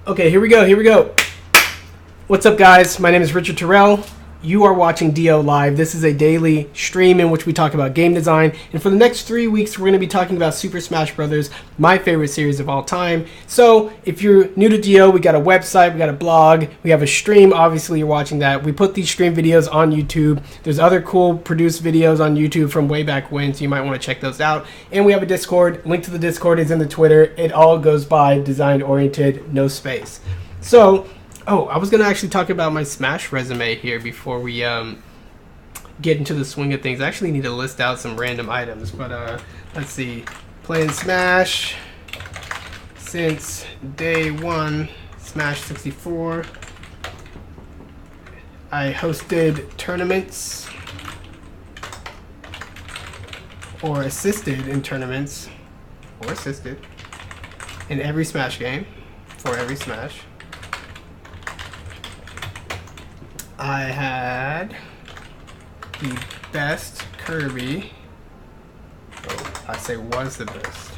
Okay, here we go. What's up, guys? My name is Richard Terrell. You are watching DO Live. This is a daily stream in which we talk about game design. And for the next 3 weeks, we're going to be talking about Super Smash Bros., my favorite series of all time. So if you're new to DO, we got a website, we got a blog, we have a stream. Obviously, you're watching that. We put these stream videos on YouTube. There's other cool produced videos on YouTube from way back when, so you might want to check those out. And we have a Discord. Link to the Discord is in the Twitter. It all goes by design-oriented, no space. So... oh, I was going to actually talk about my Smash resume here before we get into the swing of things. I actually need to list out some random items, but let's see. Playing Smash since day one, Smash 64. I hosted tournaments or assisted in tournaments or assisted in every Smash game for every Smash. I had the best Kirby, I say was the best,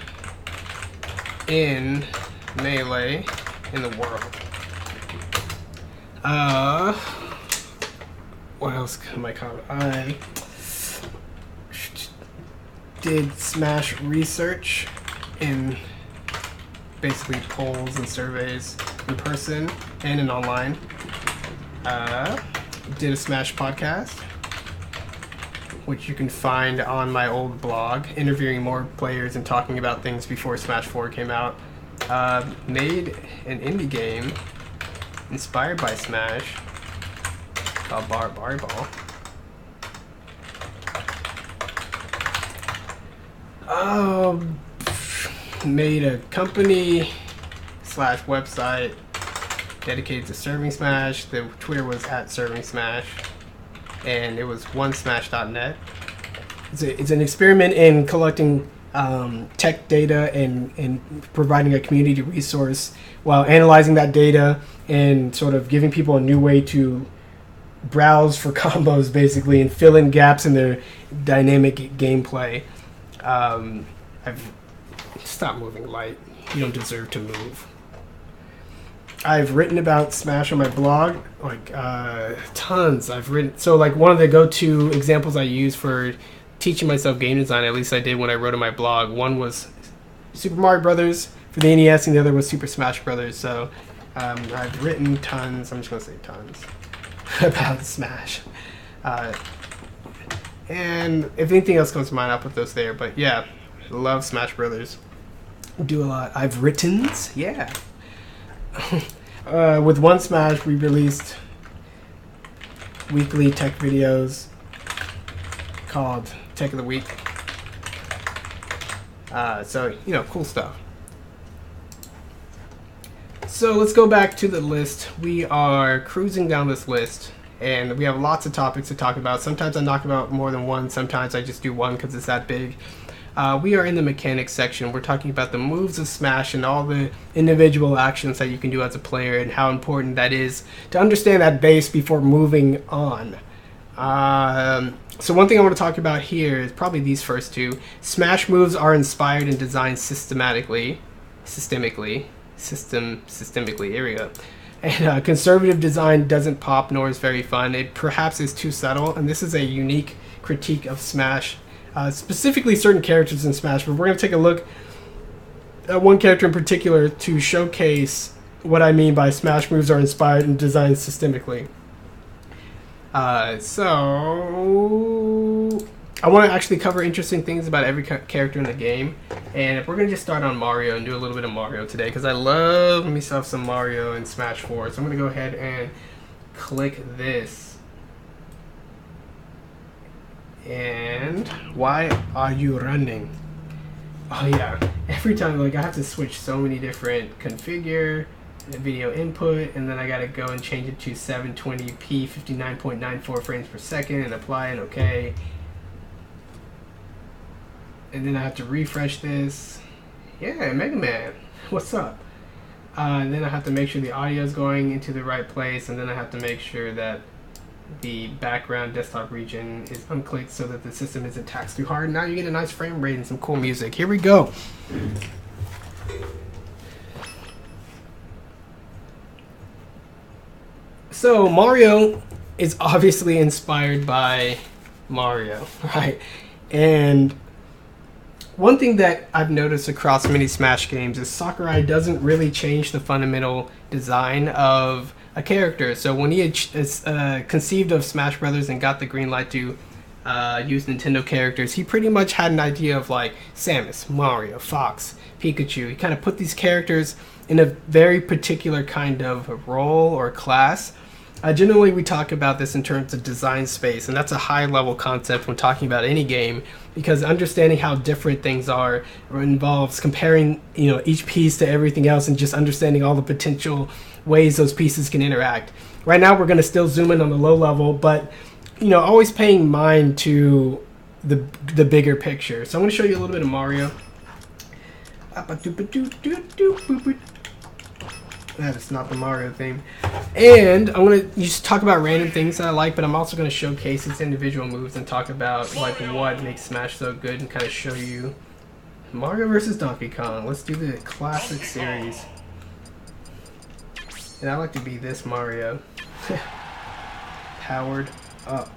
in Melee in the world. What else can I comment? I did Smash research in basically polls and surveys in person and in online. Did a Smash podcast, which you can find on my old blog, interviewing more players and talking about things before Smash 4 came out. Made an indie game inspired by Smash called Barbie Ball. Made a company / website dedicated to Serving Smash. The Twitter was @ServingSmash, and it was onesmash.net. It's an experiment in collecting tech data and providing a community resource while analyzing that data and sort of giving people a new way to browse for combos, basically, and fill in gaps in their dynamic gameplay. I've stopped moving, light. You don't deserve to move. I've written about Smash on my blog, tons. I've written, so like one of the go-to examples I use for teaching myself game design, at least I did when I wrote on my blog, one was Super Mario Brothers for the NES, and the other was Super Smash Brothers. So I've written tons. I'm just gonna say tons about Smash. And if anything else comes to mind, I'll put those there. But yeah, love Smash Brothers. Do a lot. I've written, yeah. With One Smash, we released weekly tech videos called Tech of the Week. So, cool stuff. So let's go back to the list. We are cruising down this list, and we have lots of topics to talk about. Sometimes I knock about more than one. Sometimes I just do one because it's that big. We are in the mechanics section. We're talking about the moves of Smash and all the individual actions that you can do as a player and how important that is to understand that base before moving on. So one thing I want to talk about here is probably these first two. Smash moves are inspired and designed systemically. Here we go. And conservative design doesn't pop nor is very fun. It perhaps is too subtle, and this is a unique critique of Smash. Specifically certain characters in Smash, but we're going to take a look at one character in particular to showcase what I mean by Smash moves are inspired and designed systemically. So I want to actually cover interesting things about every character in the game, and we're going to just start on Mario and do a little bit of Mario today because I love myself some Mario in Smash 4. So I'm going to go ahead and click this. And why are you running? Oh yeah, every time I have to switch so many different configure, video input, and then I gotta go and change it to 720p 59.94 frames per second and apply and okay. And then I have to refresh this. Yeah, Mega Man, what's up? And then I have to make sure the audio is going into the right place, and then I have to make sure that the background desktop region is unclicked so that the system isn't taxed too hard. Now you get a nice frame rate and some cool music. Here we go. So Mario is obviously inspired by Mario, right? And one thing that I've noticed across many Smash games is Sakurai doesn't really change the fundamental design of a character. So when he had conceived of Smash Brothers and got the green light to use Nintendo characters, he pretty much had an idea of like Samus, Mario, Fox, Pikachu. He kind of put these characters in a very particular kind of role or class. Generally, we talk about this in terms of design space, and that's a high-level concept when talking about any game, because understanding how different things are involves comparing, each piece to everything else and just understanding all the potential ways those pieces can interact. Right now, we're going to still zoom in on the low level, but always paying mind to the bigger picture. So I'm going to show you a little bit of Mario. That is not the Mario theme. And I'm going to just talk about random things that I like, but I'm also going to showcase its individual moves and talk about like what makes Smash so good and kind of show you Mario versus Donkey Kong. Let's do the classic series. And I like to be this Mario. Powered up.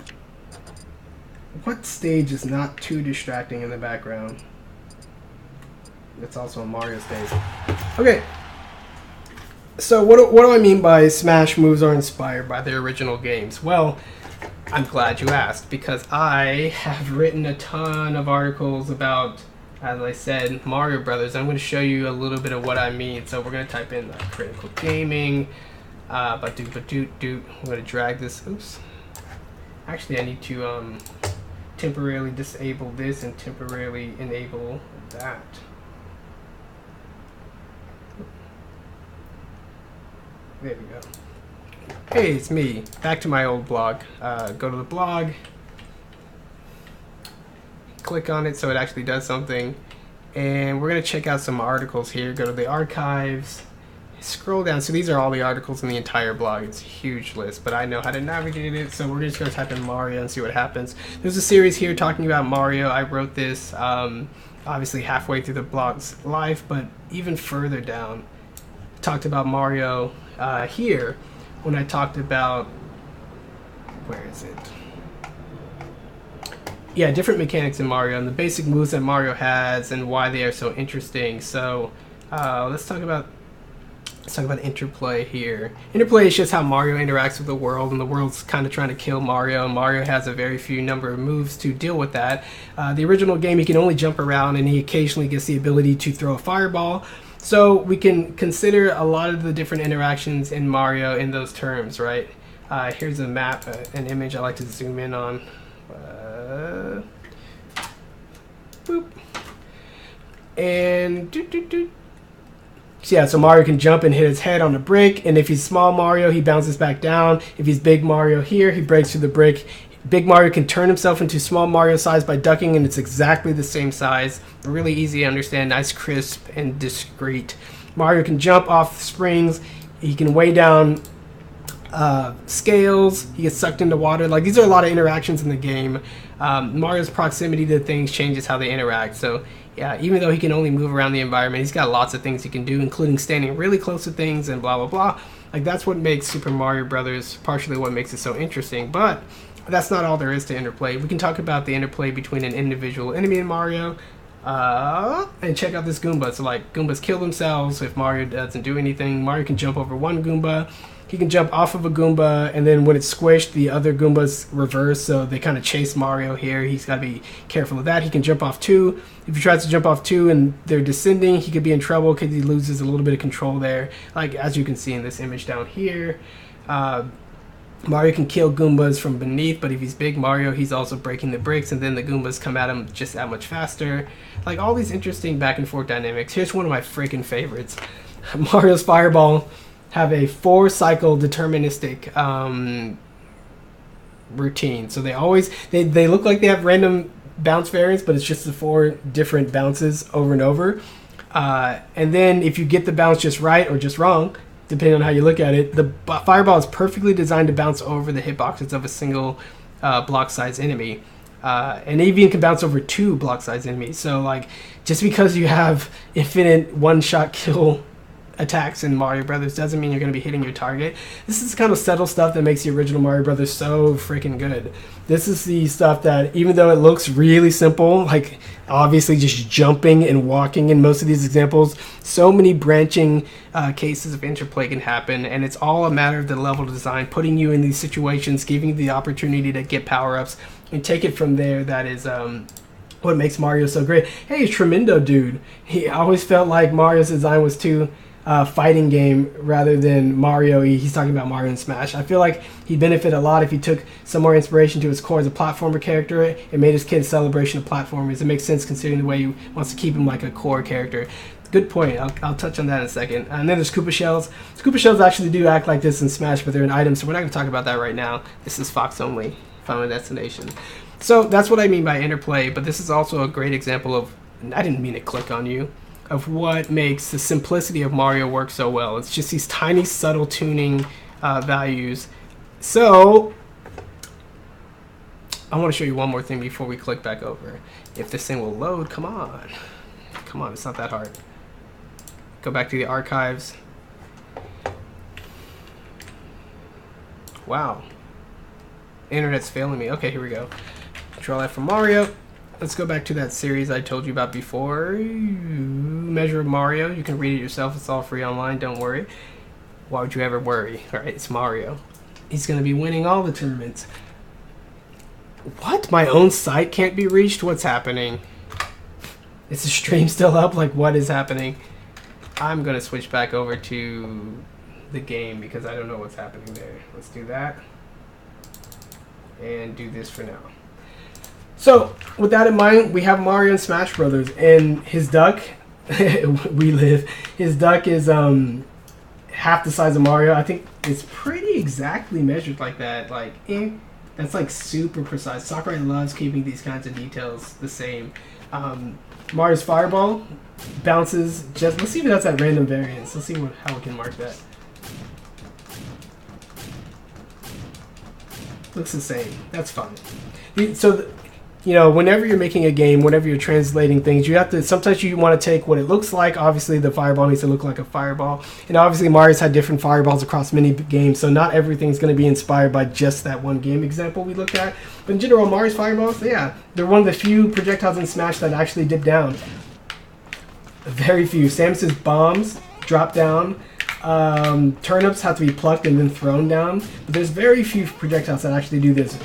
What stage is not too distracting in the background? It's also a Mario stage. Okay. So what do I mean by Smash moves are inspired by the original games? Well, I'm glad you asked, because I have written a ton of articles about, as I said, Mario Brothers. I'm going to show you a little bit of what I mean. So we're going to type in critical gaming. I'm going to drag this. Oops. Actually, I need to temporarily disable this and temporarily enable that. There we go. Hey, it's me. Back to my old blog. Go to the blog. Click on it so it actually does something. And we're going to check out some articles here. Go to the archives. Scroll down. So these are all the articles in the entire blog. It's a huge list, but I know how to navigate it. So we're just going to type in Mario and see what happens. There's a series here talking about Mario. I wrote this obviously halfway through the blog's life, but even further down. Talked about Mario here when I talked about, where is it? Yeah, different mechanics in Mario and the basic moves that Mario has and why they are so interesting. So let's talk about interplay here. Interplay is just how Mario interacts with the world, and the world's kind of trying to kill Mario. Mario has a very few number of moves to deal with that. The original game, he can only jump around, and he occasionally gets the ability to throw a fireball. So we can consider a lot of the different interactions in Mario in those terms, right? Here's a map, an image I like to zoom in on. Boop. And yeah, so Mario can jump and hit his head on a brick, and if he's small Mario, he bounces back down. If he's big Mario here, he breaks through the brick. Big Mario can turn himself into small Mario size by ducking, and it's exactly the same size. Really easy to understand, nice, crisp, and discreet. Mario can jump off springs. He can weigh down scales. He gets sucked into water. Like, these are a lot of interactions in the game. Mario's proximity to things changes how they interact. So yeah, even though he can only move around the environment, he's got lots of things he can do, including standing really close to things and blah blah blah. Like, that's what makes Super Mario Brothers partially what makes it so interesting. But that's not all there is to interplay. We can talk about the interplay between an individual enemy and Mario, and check out this Goomba. So like, Goombas kill themselves if Mario doesn't do anything. Mario can jump over one Goomba. He can jump off of a Goomba, and then when it's squished, the other Goombas reverse, so they kind of chase Mario here. He's got to be careful of that. He can jump off two. If he tries to jump off two and they're descending, he could be in trouble because he loses a little bit of control there. Like, as you can see in this image down here, Mario can kill Goombas from beneath, but if he's big Mario, he's also breaking the bricks, and then the Goombas come at him just that much faster. Like, all these interesting back and forth dynamics. Here's one of my freaking favorites. Mario's Fireball have a 4-cycle deterministic routine. So they look like they have random bounce variants, but it's just the 4 different bounces over and over. And then if you get the bounce just right or just wrong, depending on how you look at it. The fireball is perfectly designed to bounce over the hitboxes of a single block size enemy. And even can bounce over 2 block size enemies. So like, just because you have infinite one-shot kill attacks in Mario Brothers doesn't mean you're going to be hitting your target. This is kind of subtle stuff that makes the original Mario Brothers so freaking good. This is the stuff that, even though it looks really simple, like obviously just jumping and walking in most of these examples, so many branching cases of interplay can happen, and it's all a matter of the level design, putting you in these situations, giving you the opportunity to get power-ups, and take it from there. That is what makes Mario so great. Hey, Tremendo dude. I always felt like Mario's design was too fighting game rather than Mario. He's talking about Mario and Smash. I feel like he'd benefit a lot if he took some more inspiration to his core as a platformer character and made his kid a celebration of platformers. It makes sense considering the way he wants to keep him like a core character. Good point. I'll touch on that in a second. And then there's Koopa Shells. Koopa Shells actually do act like this in Smash, but they're an item, so we're not going to talk about that right now. This is Fox only. Final Destination. So that's what I mean by interplay, but this is also a great example of, I didn't mean to click on you, of what makes the simplicity of Mario work so well. It's just these tiny, subtle tuning values. So, I want to show you one more thing before we click back over. If this thing will load, come on. Come on, it's not that hard. Go back to the archives. Wow. Internet's failing me. Okay, here we go. Control F for Mario. Let's go back to that series I told you about before. Measure of Mario. You can read it yourself. It's all free online. Don't worry. Why would you ever worry? All right, it's Mario. He's going to be winning all the tournaments. What? My own site can't be reached? What's happening? Is the stream still up? Like, what is happening? I'm going to switch back over to the game because I don't know what's happening there. Let's do that. And do this for now. So, with that in mind, we have Mario and Smash Brothers, and his duck, his duck is half the size of Mario. I think it's pretty exactly measured like that. Like, that's like super precise. Sakurai loves keeping these kinds of details the same. Mario's fireball bounces just, let's see if that's at random variance. Let's see how we can mark that. Looks the same. That's fine. So, you know, whenever you're making a game, whenever you're translating things, you have to, sometimes you want to take what it looks like. Obviously, the fireball needs to look like a fireball. And obviously, Mario's had different fireballs across many games, so not everything's going to be inspired by just that one game example we looked at. But in general, Mario's fireballs, yeah, they're one of the few projectiles in Smash that actually dip down. Very few. Samus's bombs drop down. Turnips have to be plucked and then thrown down. But there's very few projectiles that actually do this.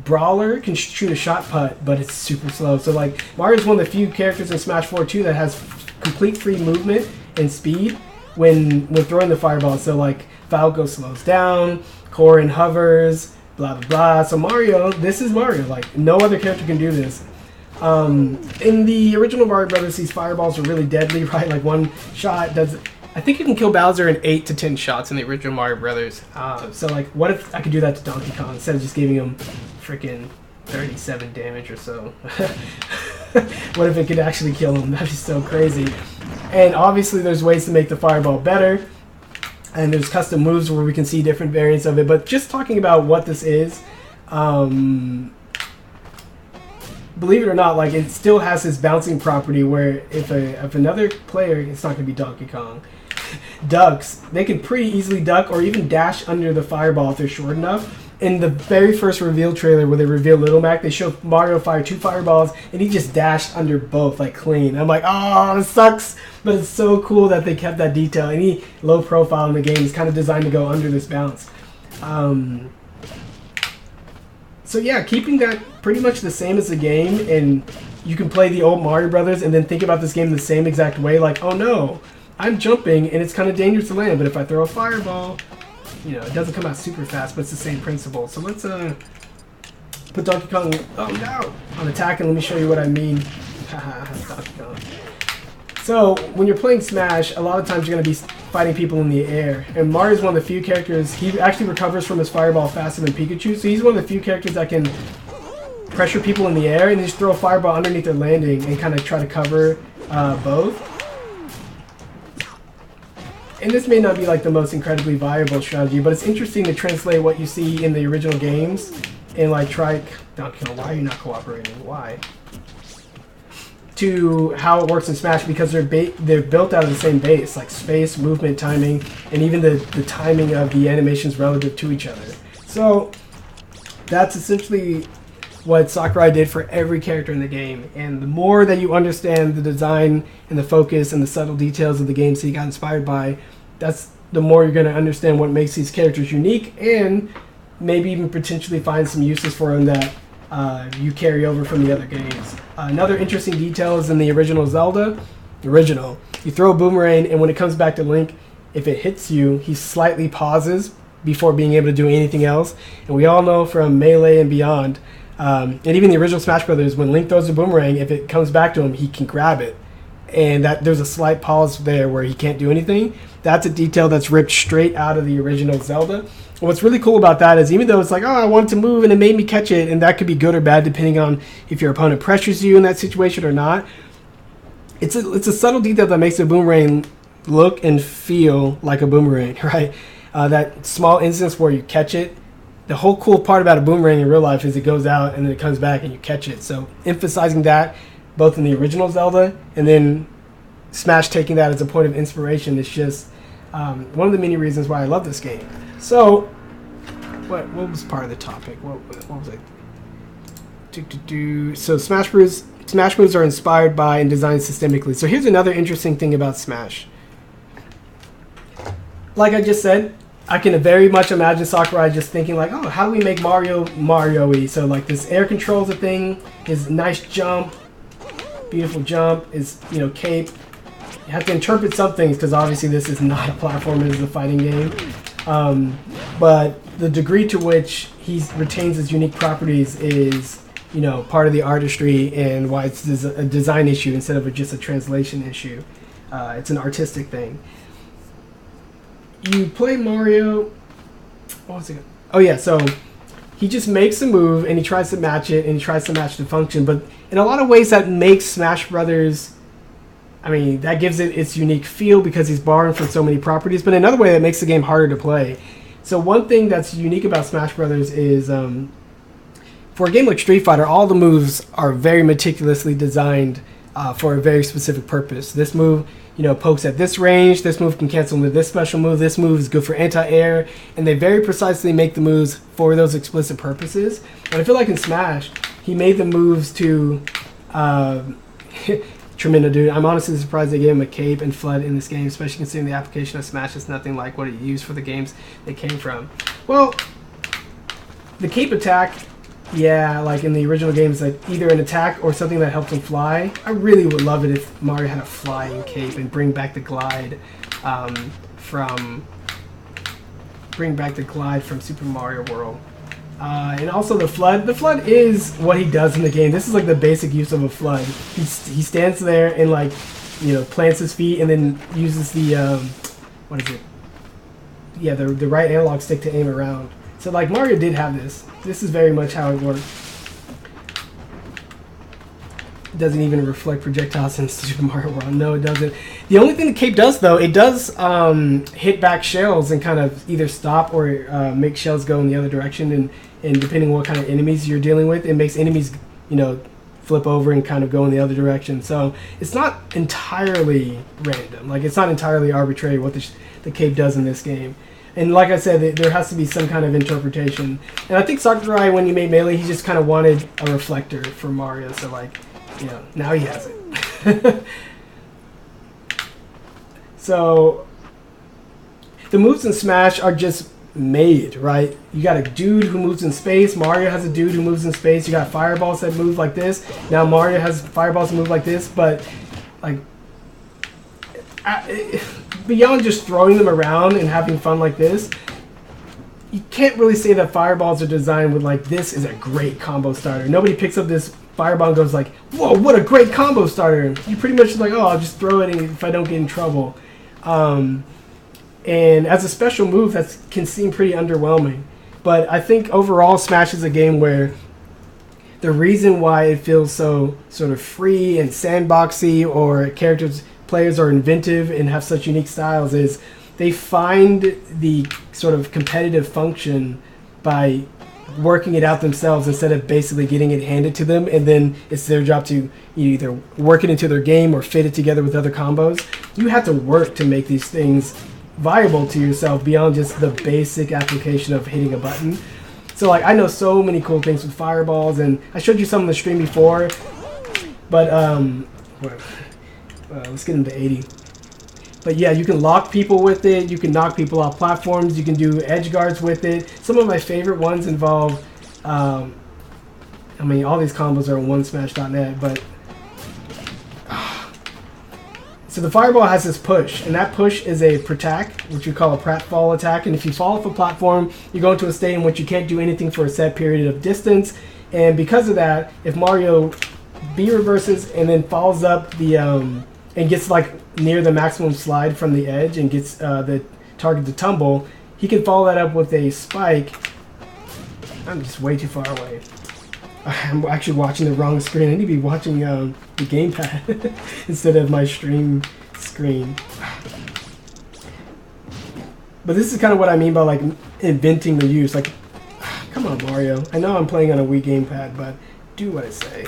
Brawler can shoot a shot put, but it's super slow. So like, Mario's one of the few characters in Smash 4 too that has complete free movement and speed when throwing the fireball. So like, Falco slows down, Corrin hovers, blah blah blah. So Mario, this is Mario. Like, no other character can do this. In the original Mario Brothers, these fireballs are really deadly, right? Like, one shot does, I think you can kill Bowser in 8 to 10 shots in the original Mario Brothers. So like, what if I could do that to Donkey Kong instead of just giving him freaking 37 damage or so? What if it could actually kill him? That'd be so crazy. And obviously there's ways to make the fireball better, and there's custom moves where we can see different variants of it. But just talking about what this is, believe it or not, like, it still has this bouncing property where if another player, it's not going to be Donkey Kong, ducks, they can pretty easily duck or even dash under the fireball if they're short enough. In the very first reveal trailer where they reveal Little Mac, they show Mario fire 2 fireballs and he just dashed under both, like, clean. I'm like, oh, it sucks, but it's so cool that they kept that detail. Any low profile in the game is kind of designed to go under this bounce. So yeah, keeping that pretty much the same as the game, and you can play the old Mario Brothers and then think about this game the same exact way, like, oh no, I'm jumping and it's kind of dangerous to land, but if I throw a fireball, you know, it doesn't come out super fast, but it's the same principle. So let's put Donkey Kong, oh no, on attack, and let me show you what I mean. Haha, Donkey Kong. So when you're playing Smash, a lot of times you're going to be fighting people in the air. And Mario's one of the few characters, he actually recovers from his fireball faster than Pikachu. So he's one of the few characters that can pressure people in the air and just throw a fireball underneath their landing and kind of try to cover both. and this may not be like the most incredibly viable strategy, but it's interesting to translate what you see in the original games and like try. Why are you not cooperating? Why? To how it works in Smash, because they're built out of the same base, like space, movement, timing, and even the timing of the animations relative to each other. So that's essentially what Sakurai did for every character in the game. And the more that you understand the design and the focus and the subtle details of the games that you got inspired by, that's the more you're going to understand what makes these characters unique, and maybe even potentially find some uses for them that you carry over from the other games. Another interesting detail is in the original Zelda. You throw a boomerang, and when it comes back to Link, if it hits you, he slightly pauses before being able to do anything else. And we all know from Melee and beyond, and even the original Smash Brothers, when Link throws a boomerang, if it comes back to him, he can grab it. And that there's a slight pause there where he can't do anything. That's a detail that's ripped straight out of the original Zelda. What's really cool about that is, even though it's like, oh, I want to move and it made me catch it, and that could be good or bad depending on if your opponent pressures you in that situation or not, it's a subtle detail that makes a boomerang look and feel like a boomerang, right? That small instance where you catch it. The whole cool part about a boomerang in real life is it goes out and then it comes back and you catch it. So emphasizing that both in the original Zelda and then Smash taking that as a point of inspiration is just one of the many reasons why I love this game. So, what was part of the topic? What was it? So Smash moves are inspired by and designed systemically. So here's another interesting thing about Smash. Like I just said, I can very much imagine Sakurai just thinking like, oh, how do we make Mario-y? So like this air control's a thing, his nice jump, beautiful jump, his cape. You have to interpret some things because obviously this is not a platformer, this is a fighting game. But the degree to which he retains his unique properties is, part of the artistry and why it's a design issue instead of just a translation issue. It's an artistic thing. You play Mario. What was it? Oh yeah, so he just makes a move and he tries to match it and he tries to match the function. But in a lot of ways, that makes Smash Brothers. That gives it its unique feel because he's borrowing from so many properties. But another way that makes the game harder to play. So one thing that's unique about Smash Brothers is, for a game like Street Fighter, all the moves are very meticulously designed for a very specific purpose. This move, pokes at this range. This move can cancel into this special move. This move is good for anti-air. And they very precisely make the moves for those explicit purposes. And I feel like in Smash, he made the moves to... Tremendo, dude. I'm honestly surprised they gave him a cape and flood in this game, especially considering the application of Smash is nothing like what it used for the games they came from. Well, the cape attack, yeah, like in the original games, like either an attack or something that helps him fly. I really would love it if Mario had a flying cape and bring back the glide from Super Mario World. And also the flood. The flood is what he does in the game. This is like the basic use of a flood. He stands there and plants his feet and then uses the what is it? Yeah, the right analog stick to aim around. So like Mario did have this. This is very much how it works. It doesn't even reflect projectiles in Super Mario World. No, it doesn't. The only thing the cape does, though, it does hit back shells and kind of either stop or make shells go in the other direction. And depending on what kind of enemies you're dealing with, it makes enemies, flip over and kind of go in the other direction. So it's not entirely random. Like, it's not entirely arbitrary what the cape does in this game. And like I said, there has to be some kind of interpretation. And I think Sakurai, when he made Melee, he just kind of wanted a reflector for Mario. So, like... now he has it. So, the moves in Smash are just made, right? You got a dude who moves in space. Mario has a dude who moves in space. You got fireballs that move like this. Now Mario has fireballs that move like this. But, like, beyond just throwing them around and having fun like this, you can't really say that fireballs are designed with, like, this is a great combo starter. Nobody picks up this fireball and goes like, whoa, what a great combo starter. You pretty much like, oh, I'll just throw it if I don't get in trouble. And as a special move, that can seem pretty underwhelming. But I think overall Smash is a game where the reason why it feels so sort of free and sandboxy, or players are inventive and have such unique styles, is they find the sort of competitive function by working it out themselves instead of basically getting it handed to them, and then it's their job to either work it into their game or fit it together with other combos. You have to work to make these things viable to yourself beyond just the basic application of hitting a button. So like I know so many cool things with fireballs, and I showed you some in the stream before, but let's get into 80. But yeah, you can lock people with it, you can knock people off platforms, you can do edge guards with it. Some of my favorite ones involve, I mean, all these combos are on onesmash.net, but... So the fireball has this push, and that push is a prattack, which we call a pratfall attack. And if you fall off a platform, you go into a state in which you can't do anything for a set period of distance. And because of that, if Mario B reverses and then falls up the... and gets like near the maximum slide from the edge and gets the target to tumble, he can follow that up with a spike. I'm just way too far away. I'm actually watching the wrong screen. I need to be watching the gamepad instead of my stream screen. But this is kind of what I mean by like inventing the use. Like, come on, Mario. I know I'm playing on a Wii gamepad, but do what I say.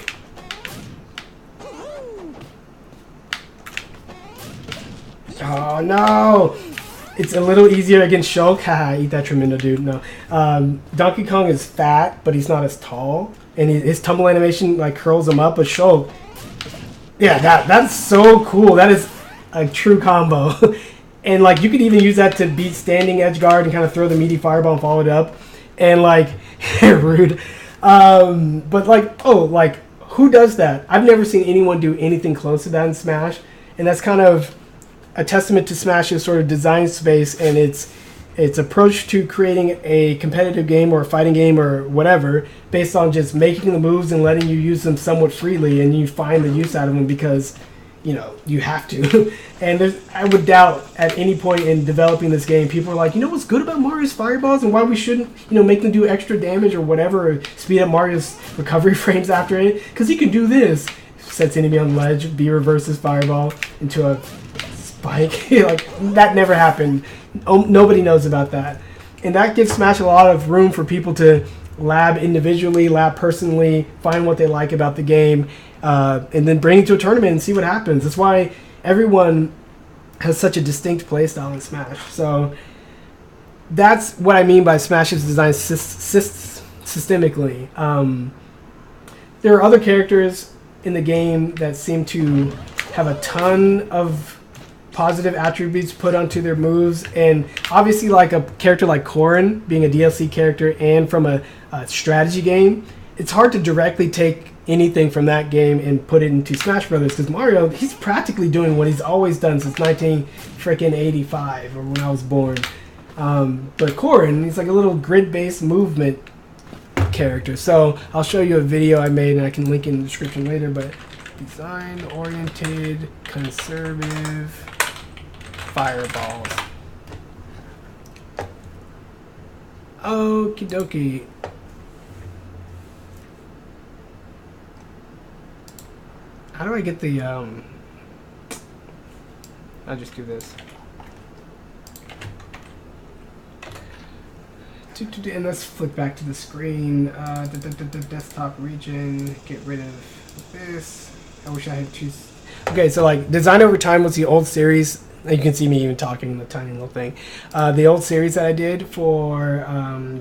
Oh no! It's a little easier against Shulk. Haha, eat that Tremendo, dude. No. Donkey Kong is fat, but he's not as tall. And his tumble animation like curls him up. But Shulk, yeah, that's so cool. That is a true combo. And like you could even use that to beat standing edge guard and kind of throw the meaty fireball and follow it up. And like, rude. But like, oh, like who does that? I've never seen anyone do anything close to that in Smash. And that's kind of a testament to Smash's sort of design space and its approach to creating a competitive game or a fighting game or whatever based on just making the moves and letting you use them somewhat freely, and you find the use out of them because, you know, you have to. And I would doubt at any point in developing this game, people are like, you know what's good about Mario's fireballs and why we shouldn't, you know, make them do extra damage or whatever, or speed up Mario's recovery frames after it, because he can do this. Sets enemy on ledge, B reverses fireball into a spike. Like, that never happened. Nobody knows about that. And that gives Smash a lot of room for people to lab individually, lab personally, find what they like about the game, and then bring it to a tournament and see what happens. That's why everyone has such a distinct playstyle in Smash. So that's what I mean by Smash's design systemically. There are other characters in the game that seem to have a ton of positive attributes put onto their moves, and obviously like a character like Corrin being a DLC character and from a strategy game, it's hard to directly take anything from that game and put it into Smash Brothers, because Mario, he's practically doing what he's always done since 1985 or when I was born. But Corrin, he's like a little grid-based movement character. So I'll show you a video I made and I can link in the description later, but design-oriented, conservative fireballs. Okie dokie. How do I get the, I'll just do this. And let's flip back to the screen. Desktop region, get rid of this. I wish I had two. Okay, so like Design Over Time was the old series. You can see me even talking in the tiny little thing. The old series that I did for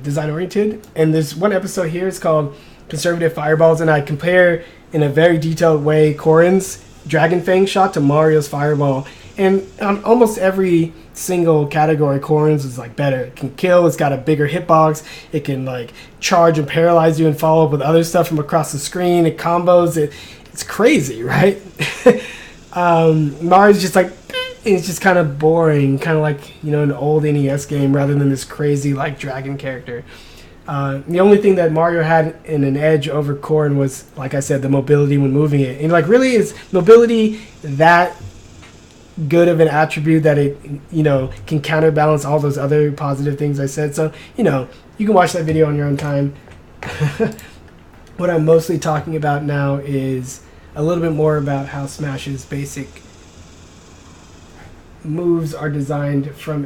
Design Oriented. And there's one episode here, it's called Conservative Fireballs, and I compare in a very detailed way Corrin's Dragon Fang shot to Mario's Fireball. And on almost every single category, Corrin's is like better. It can kill, it's got a bigger hitbox, it can like charge and paralyze you and follow up with other stuff from across the screen, it combos, it's crazy, right? Mario's just like, it's just kind of boring, kind of like, you know, an old NES game rather than this crazy like dragon character. The only thing that Mario had in an edge over Corrin was, like I said, the mobility when moving it. And like, really, is mobility that good of an attribute that it, you know, can counterbalance all those other positive things I said? So, you know, you can watch that video on your own time. What I'm mostly talking about now is a little bit more about how Smash's basic moves are designed from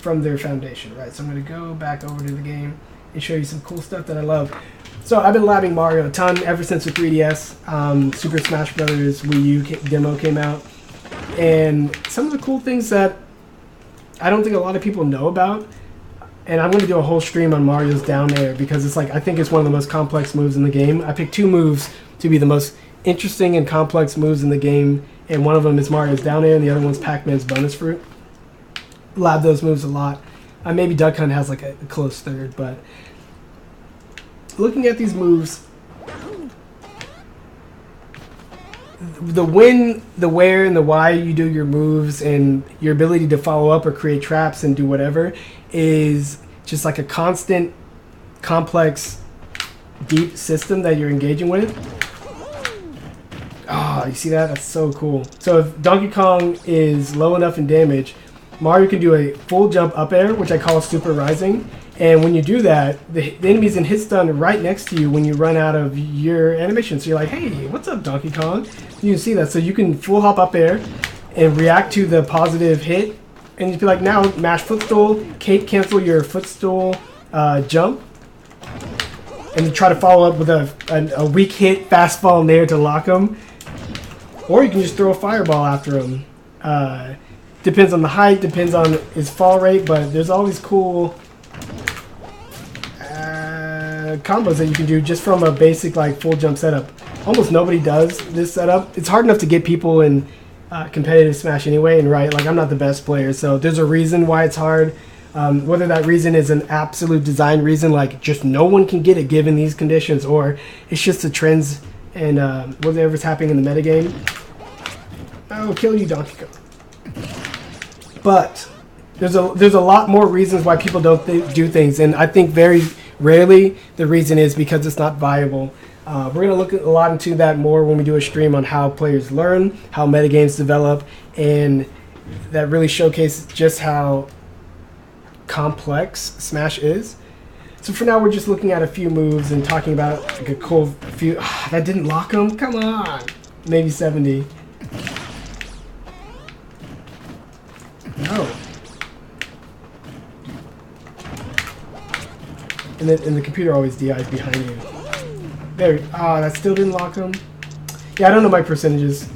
their foundation, right? So I'm going to go back over to the game and show you some cool stuff that I love. So I've been labbing Mario a ton ever since the 3DS. Super Smash Brothers Wii U demo came out. And some of the cool things that I don't think a lot of people know about, and I'm going to do a whole stream on Mario's down air because it's like, I think it's one of the most complex moves in the game. I picked 2 moves to be the most interesting and complex moves in the game, and one of them is Mario's down air and the other one's Pac-Man's bonus fruit. Lab those moves a lot. Maybe Duck Hunt has like a close third, but looking at these moves, the when, the where, and the why you do your moves and your ability to follow up or create traps and do whatever is just like a constant, complex, deep system that you're engaging with. Oh, you see that? That's so cool. So if Donkey Kong is low enough in damage, Mario can do a full jump up air, which I call super rising. And when you do that, the enemy's in hit stun right next to you when you run out of your animation. So you're like, hey, what's up, Donkey Kong? You can see that. So you can full hop up air and react to the positive hit. And you'd be like, now mash footstool, cape cancel your footstool jump. And you try to follow up with a weak hit fast fall nair to lock him. Or you can just throw a fireball after him. Depends on the height, depends on his fall rate, but there's all these cool combos that you can do just from a basic like full jump setup. Almost nobody does this setup. It's hard enough to get people in competitive Smash anyway, and right, like I'm not the best player, so there's a reason why it's hard. Whether that reason is an absolute design reason, like just no one can get it given these conditions, or it's just the trends and whatever's happening in the metagame. I'll kill you, Donkey Kong. But there's a lot more reasons why people don't do things, and I think very rarely the reason is because it's not viable. We're going to look a lot into that more when we do a stream on how players learn, how metagames develop, and that really showcases just how complex Smash is. So for now, we're just looking at a few moves and talking about like a cool few. That didn't lock him? Come on! Maybe 70. No. And the computer always DIs behind you. There. That still didn't lock him. Yeah, I don't know my percentages.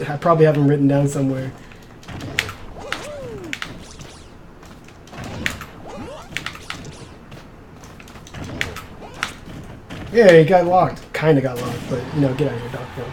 I probably have them written down somewhere. Yeah, he got locked. Kind of got locked, but you know, get out of here, Donkey Kong.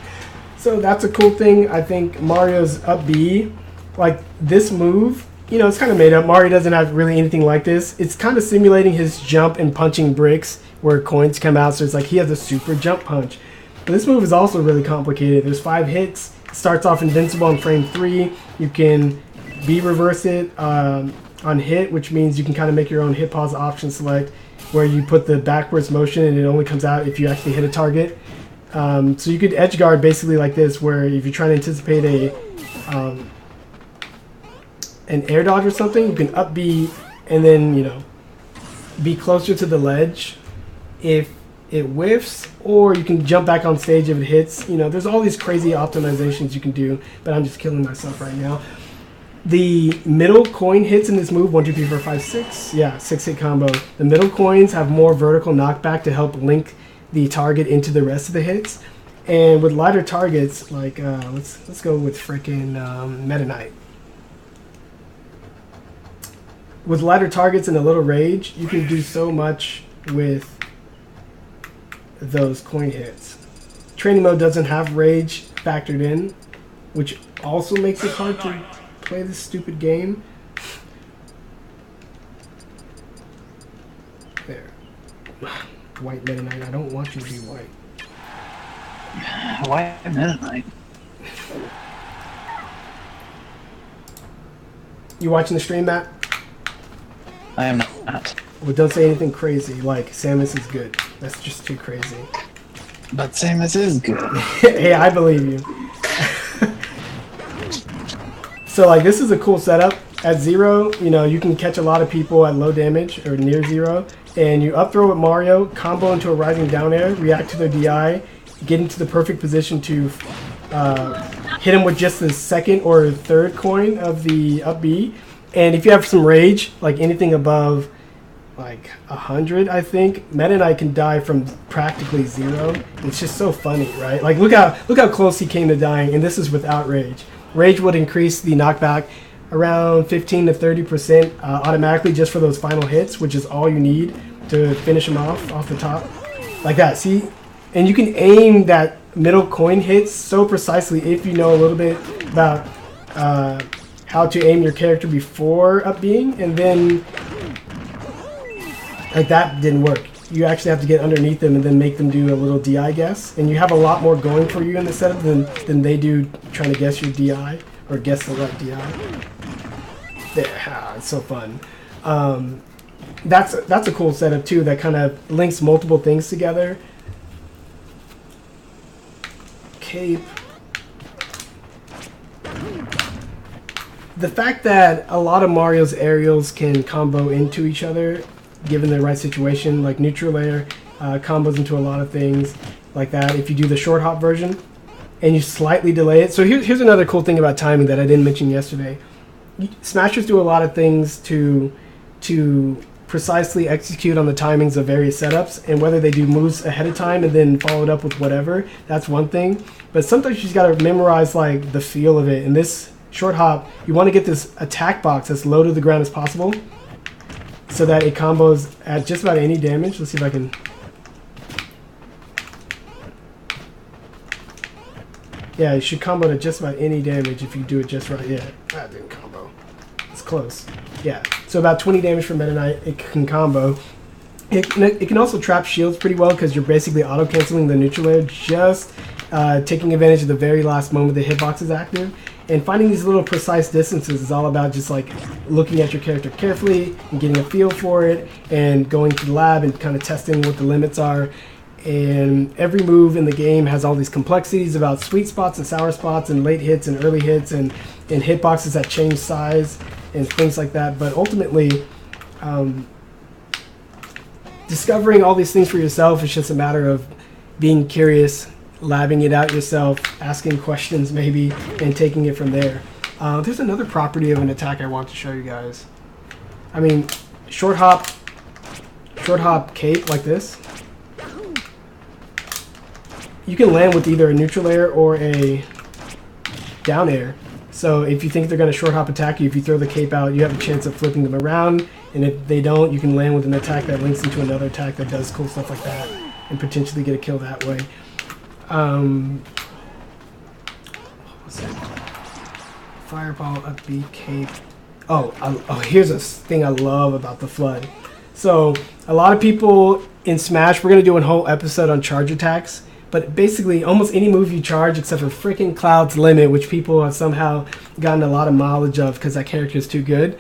So that's a cool thing. I think Mario's up B, like this move, you know, it's kind of made up. Mario doesn't have really anything like this. It's kind of simulating his jump and punching bricks where coins come out. So it's like he has a super jump punch. But this move is also really complicated. There's 5 hits. It starts off invincible on frame 3. You can B reverse it on hit, which means you can kind of make your own hit pause option select where you put the backwards motion and it only comes out if you actually hit a target. So you could edge guard basically like this, where if you're trying to anticipate an air dodge or something, you can up B and then, you know, be closer to the ledge if it whiffs, or you can jump back on stage if it hits. You know, there's all these crazy optimizations you can do, but I'm just killing myself right now. The middle coin hits in this move, 1, 2, 3, 4, 5, 6. Yeah, 6-hit combo. The middle coins have more vertical knockback to help link the target into the rest of the hits. And with lighter targets, like let's go with frickin' Meta Knight. With lighter targets and a little rage, you can do so much with those coin hits. Training mode doesn't have rage factored in, which also makes it hard to play this stupid game. There. White Meta Knight. I don't want you to be white. White Meta Knight. You watching the stream, Matt? I am not. Well, don't say anything crazy like Samus is good. That's just too crazy. But Samus is good. Hey, I believe you. So like this is a cool setup. At 0, you know, you can catch a lot of people at low damage or near 0, and you up throw with Mario, combo into a rising down air, react to their DI, get into the perfect position to hit him with just the second or third coin of the up B. And if you have some rage, like anything above like 100, I think, Meta Knight can die from practically 0. It's just so funny, right? Like look how close he came to dying, and this is without rage. Rage would increase the knockback around 15 to 30% automatically just for those final hits, which is all you need to finish him off the top. Like that, see? And you can aim that middle coin hits so precisely if you know a little bit about how to aim your character before up being, and then like that didn't work. You actually have to get underneath them and then make them do a little DI guess, and you have a lot more going for you in the setup than they do trying to guess your DI or guess the right DI. Yeah, it's so fun. That's a cool setup too that kind of links multiple things together. Cape. The fact that a lot of Mario's aerials can combo into each other, given the right situation, like neutral air combos into a lot of things like that. If you do the short hop version and you slightly delay it. So here's another cool thing about timing that I didn't mention yesterday. Smashers do a lot of things to precisely execute on the timings of various setups, and whether they do moves ahead of time and then follow it up with whatever, that's one thing. But sometimes you just got to memorize like the feel of it. In this short hop, you want to get this attack box as low to the ground as possible so that it combos at just about any damage. Let's see if I can... Yeah, you should combo to just about any damage if you do it just right. Yeah, that didn't combo. It's close. Yeah, so about 20 damage from Meta Knight, it can combo. It can also trap shields pretty well because you're basically auto-canceling the neutral air, just taking advantage of the very last moment the hitbox is active. And finding these little precise distances is all about just like looking at your character carefully and getting a feel for it and going to the lab and kind of testing what the limits are. And every move in the game has all these complexities about sweet spots and sour spots and late hits and early hits and hitboxes that change size and things like that. But ultimately, discovering all these things for yourself is just a matter of being curious, labbing it out yourself, asking questions maybe, and taking it from there. There's another property of an attack I want to show you guys. I mean, short hop cape like this. You can land with either a neutral air or a down air. So if you think they're going to short hop attack you, if you throw the cape out, you have a chance of flipping them around. And if they don't, you can land with an attack that links into another attack that does cool stuff like that and potentially get a kill that way. What's that? Fireball, up B, cape. Oh, here's a thing I love about the Flood. So a lot of people in Smash, we're going to do a whole episode on charge attacks. But basically, almost any move you charge, except for freaking Cloud's Limit, which people have somehow gotten a lot of mileage of because that character is too good.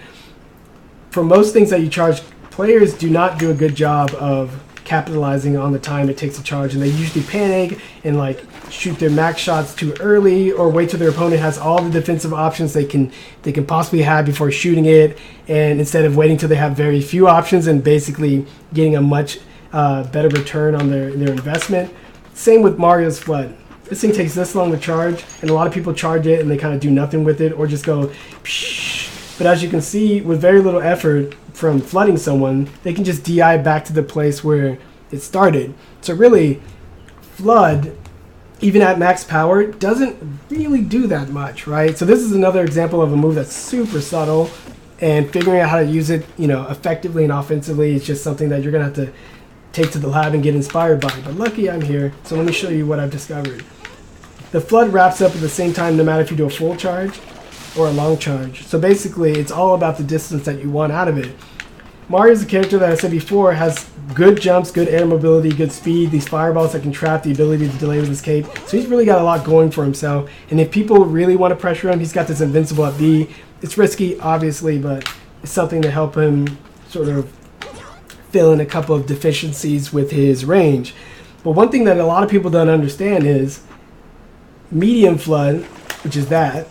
For most things that you charge, players do not do a good job of capitalizing on the time it takes to charge, and they usually panic and like shoot their max shots too early, or wait till their opponent has all the defensive options they can possibly have before shooting it, and instead of waiting till they have very few options and basically getting a much better return on their investment. Same with Mario's Flood. This thing takes this long to charge, and a lot of people charge it and they kind of do nothing with it or just go psh. But as you can see, with very little effort from flooding someone, they can just DI back to the place where it started. So really, Flood, even at max power, doesn't really do that much, right? So this is another example of a move that's super subtle, and figuring out how to use it, effectively and offensively is just something that you're gonna have to take to the lab and get inspired by. But lucky I'm here, so let me show you what I've discovered. The Flood wraps up at the same time no matter if you do a full charge or a long charge. So basically, it's all about the distance that you want out of it. Mario's a character that I said before has good jumps, good air mobility, good speed, these fireballs that can trap, the ability to delay with his cape. So he's really got a lot going for himself. And if people really want to pressure him, he's got this invincible at B. It's risky, obviously, but it's something to help him sort of fill in a couple of deficiencies with his range. But one thing that a lot of people don't understand is medium Flood, which is that,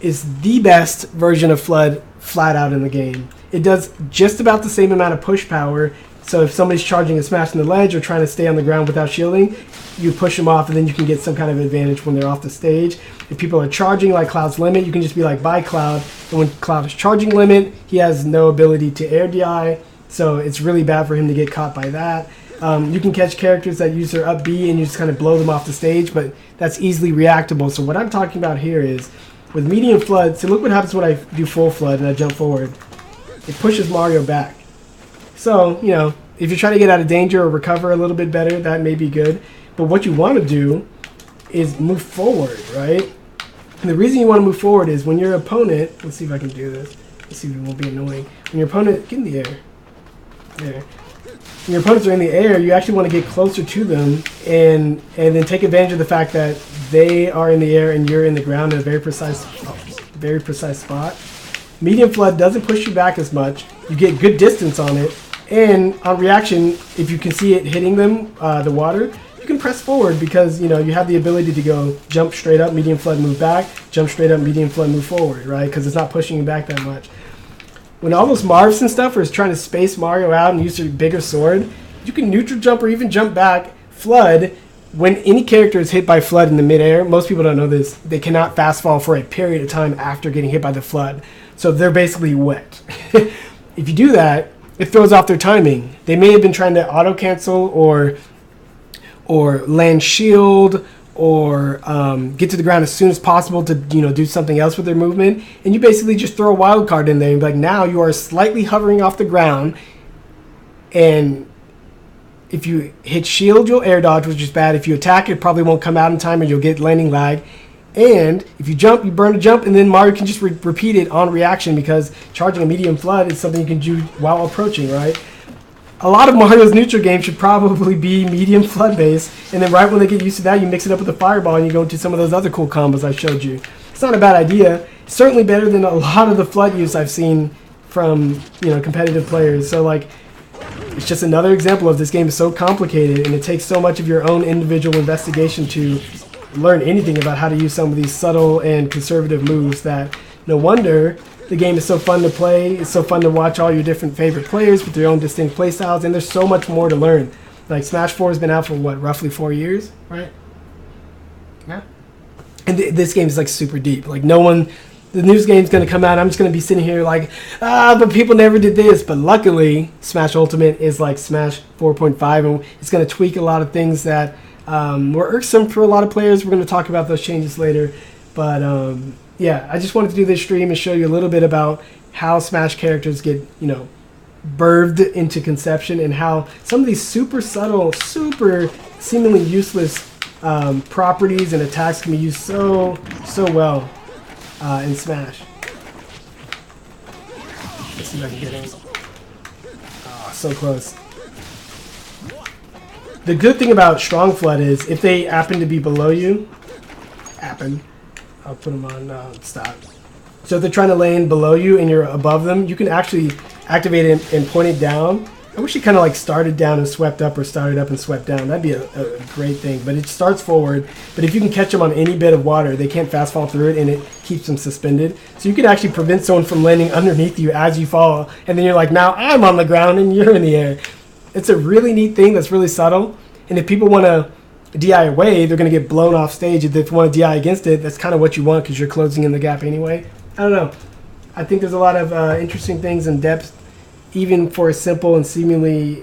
is the best version of Flood flat out in the game. It does just about the same amount of push power, So if somebody's charging and smashing the ledge or trying to stay on the ground without shielding, you push them off, and then you can get some kind of advantage when they're off the stage. If people are charging like Cloud's limit, you can just be like, bye Cloud. And when Cloud is charging limit, he has no ability to air DI, so it's really bad for him to get caught by that. You can catch characters that use their up B and you just kind of blow them off the stage, but that's easily reactable. So what I'm talking about here is with medium flood, so look what happens when I do full flood and I jump forward. It pushes Mario back. So, you know, if you're trying to get out of danger or recover a little bit better, that may be good. But what you want to do is move forward, right? And the reason you want to move forward is when your opponent, let's see if I can do this. Let's see if it won't be annoying. When your opponent, get in the air. There. When your opponents are in the air, you actually want to get closer to them and then take advantage of the fact that they are in the air and you're in the ground in a very precise spot. Medium flood doesn't push you back as much. You get good distance on it, and on reaction, if you can see it hitting them, the water, you can press forward because you know you have the ability to go jump straight up, medium flood, move back, jump straight up, medium flood, move forward, right? Because it's not pushing you back that much. When all those Marvs and stuff are trying to space Mario out and use their bigger sword, you can neutral jump or even jump back, flood. When any character is hit by flood in the midair, most people don't know this, they cannot fast fall for a period of time after getting hit by the flood. So they're basically wet. If you do that, it throws off their timing. They may have been trying to auto cancel or land shield or get to the ground as soon as possible to do something else with their movement, and you basically just throw a wild card in there and be like, now you are slightly hovering off the ground, and if you hit shield, you'll air dodge, which is bad. If you attack, it probably won't come out in time and you'll get landing lag. And if you jump, you burn a jump, and then Mario can just repeat it on reaction because charging a medium flood is something you can do while approaching, right? A lot of Mario's neutral games should probably be medium flood based, and then right when they get used to that, you mix it up with a fireball and you go into some of those other cool combos I showed you. It's not a bad idea. It's certainly better than a lot of the flood use I've seen from competitive players. So like, it's just another example of this game is so complicated and it takes so much of your own individual investigation to learn anything about how to use some of these subtle and conservative moves that no wonder the game is so fun to play. It's so fun to watch all your different favorite players with their own distinct play styles, and there's so much more to learn. Like Smash 4 has been out for what, roughly 4 years, right? Yeah. And this game is like super deep. Like the news game's going to come out. I'm just going to be sitting here like, but people never did this. But luckily, Smash Ultimate is like Smash 4.5, and it's going to tweak a lot of things that were irksome for a lot of players. We're going to talk about those changes later. But yeah, I just wanted to do this stream and show you a little bit about how Smash characters get, birthed into conception, and how some of these super subtle, super seemingly useless properties and attacks can be used so well in Smash. Let's see if I can get him. Oh, so close. The good thing about Strong Flood is if they happen to be below you, I'll put them on stop. So if they're trying to lane below you and you're above them, you can actually activate it and point it down. I wish it kind of like started down and swept up, or started up and swept down. That'd be a great thing. But it starts forward. But if you can catch them on any bit of water, they can't fast fall through it, and it keeps them suspended. So you can actually prevent someone from landing underneath you as you fall. And then you're like, now I'm on the ground and you're in the air. It's a really neat thing that's really subtle. And if people want to DI away, they're going to get blown off stage. If they want to DI against it, that's kind of what you want because you're closing in the gap anyway. I don't know. I think there's a lot of interesting things in depth, even for a simple and seemingly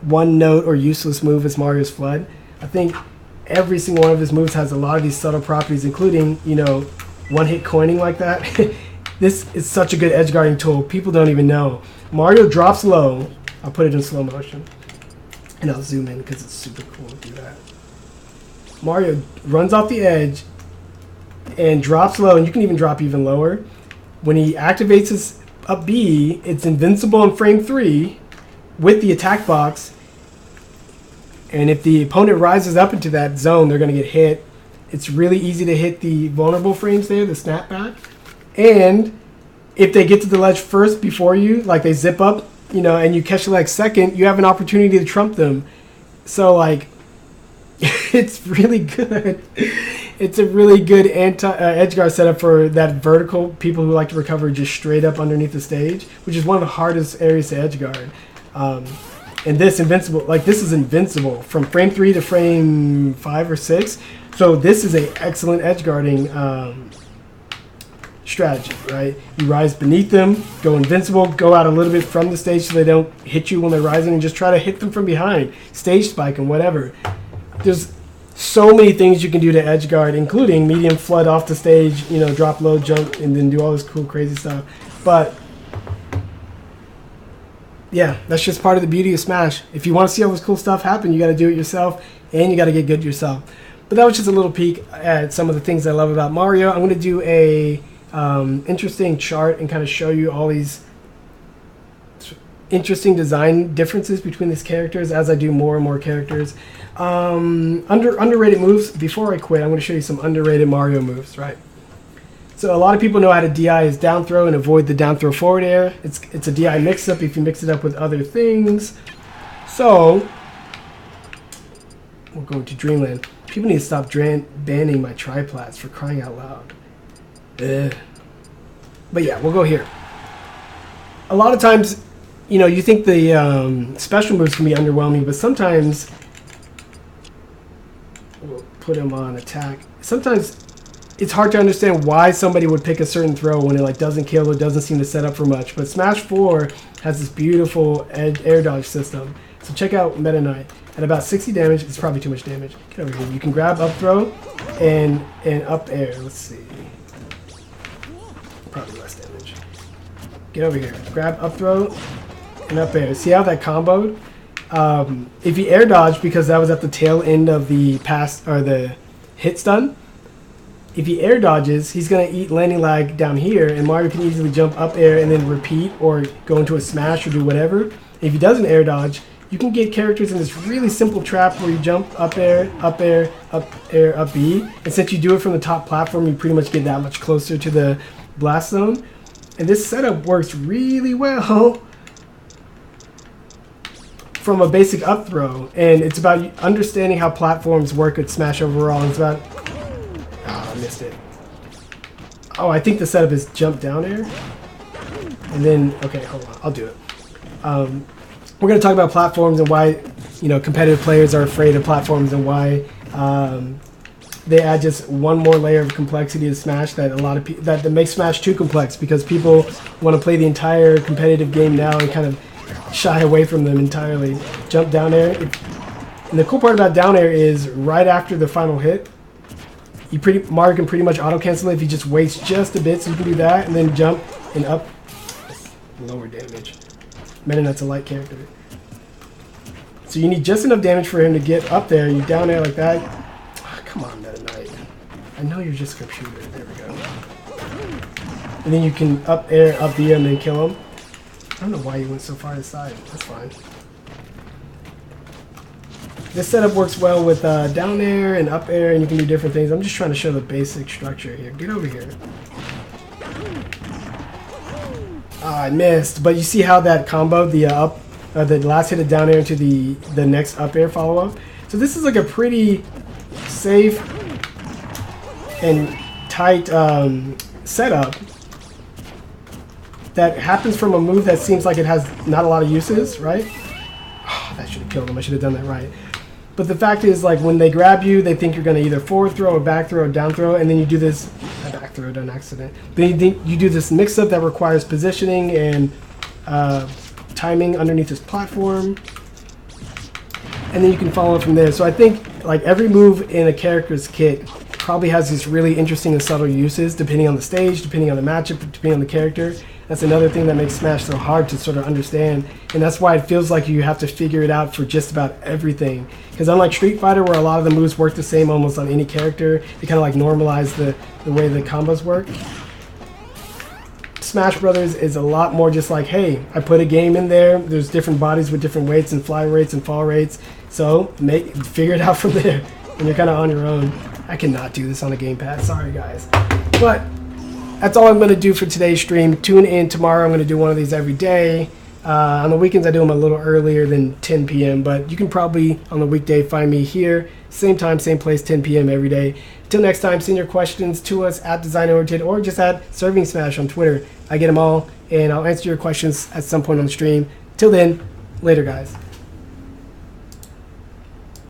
one note or useless move as Mario's Flood. I think every single one of his moves has a lot of these subtle properties, including, one-hit coining like that. This is such a good edge guarding tool. People don't even know. Mario drops low. I'll put it in slow motion. And I'll zoom in because it's super cool to do that. Mario runs off the edge and drops low, and you can even drop even lower. When he activates his up B, it's invincible in frame 3 with the attack box. And if the opponent rises up into that zone, they're going to get hit. It's really easy to hit the vulnerable frames there, the snapback. And if they get to the ledge first before you, like they zip up, and you catch the leg second, you have an opportunity to trump them. So, like, it's really good. It's a really good edge guard setup for that vertical people who like to recover just straight up underneath the stage, which is one of the hardest areas to edge guard. And this is invincible from frame 3 to frame 5 or 6. So this is an excellent edge guarding strategy, right? You rise beneath them, go invincible, go out a little bit from the stage so they don't hit you when they're rising, and just try to hit them from behind, stage spike and whatever. There's so many things you can do to edge guard, including medium flood off the stage, drop low, jump, and then do all this cool, crazy stuff. But yeah, that's just part of the beauty of Smash. If you want to see all this cool stuff happen, you got to do it yourself, and you got to get good yourself. But that was just a little peek at some of the things I love about Mario. I'm going to do a interesting chart and kind of show you all these interesting design differences between these characters as I do more and more characters. Underrated moves. Before I quit, I'm going to show you some underrated Mario moves, right? So a lot of people know how to DI his down throw and avoid the down throw forward air. It's a DI mix-up if you mix it up with other things. So we'll go to Dreamland. People need to stop banning my triplats, for crying out loud. But yeah, we'll go here. A lot of times, you think the special moves can be underwhelming, but sometimes we'll put them on attack. Sometimes it's hard to understand why somebody would pick a certain throw when it doesn't kill or doesn't seem to set up for much. But Smash 4 has this beautiful air dodge system. So check out Meta Knight. At about 60 damage, it's probably too much damage. Get over here. You can grab up throw and up air. Let's see. Probably less damage. Get over here. Grab up throw and up air. See how that comboed? If you air dodge, because that was at the tail end of the pass or the hit stun, if he air dodges, he's going to eat landing lag down here, and Mario can easily jump up air and then repeat or go into a smash or do whatever. If he doesn't air dodge, you can get characters in this really simple trap where you jump up air, up air, up air, up B. And since you do it from the top platform, you pretty much get that much closer to the blast zone. And this setup works really well from a basic up throw. And it's about understanding how platforms work at Smash overall. It's about... Oh, I missed it. Oh, I think the setup is jump down air. And then... Okay, hold on. I'll do it. We're going to talk about platforms and why, competitive players are afraid of platforms and why they add just one more layer of complexity to Smash that a lot of people that makes Smash too complex because people want to play the entire competitive game now and kind of shy away from them entirely. Jump down air. And the cool part about down air is right after the final hit, Mario can pretty much auto cancel it if he just waits just a bit, so you can do that and then jump and up. Lower damage. Meta Knight's a light character. So you need just enough damage for him to get up there. You down air like that. Oh, come on, Meta Knight. I know you're just a computer. There we go. And then you can up air, up B, and then kill him. I don't know why you went so far to the side. That's fine. This setup works well with down air and up air, and you can do different things. I'm just trying to show the basic structure here. Get over here. I missed, but you see how that combo the last hit of down air into the next up air follow up. So this is like a pretty safe and tight setup that happens from a move that seems like it has not a lot of uses, right? Oh, that should have killed him. I should have done that right. But the fact is, when they grab you, they think you're going to either forward throw or back throw or down throw, and then you do this back throw, done accident. Then you do this mix-up that requires positioning and timing underneath this platform, and then you can follow it from there. So I think every move in a character's kit probably has these really interesting and subtle uses depending on the stage, depending on the matchup, depending on the character. That's another thing that makes Smash so hard to sort of understand, and that's why it feels like you have to figure it out for just about everything. Because unlike Street Fighter, where a lot of the moves work the same almost on any character, they kind of normalize the way the combos work. Smash Brothers is a lot more just hey, I put a game in there, there's different bodies with different weights and fly rates and fall rates, so figure it out from there, and you're kind of on your own. I cannot do this on a gamepad, sorry guys. But that's all I'm going to do for today's stream. Tune in tomorrow. I'm going to do one of these every day. On the weekends, I do them a little earlier than 10 p.m., but you can probably, on the weekday, find me here, same time, same place, 10 p.m. every day. Till next time, send your questions to us at Design Oriented or just at Serving Smash on Twitter. I get them all, and I'll answer your questions at some point on the stream. Till then, later, guys.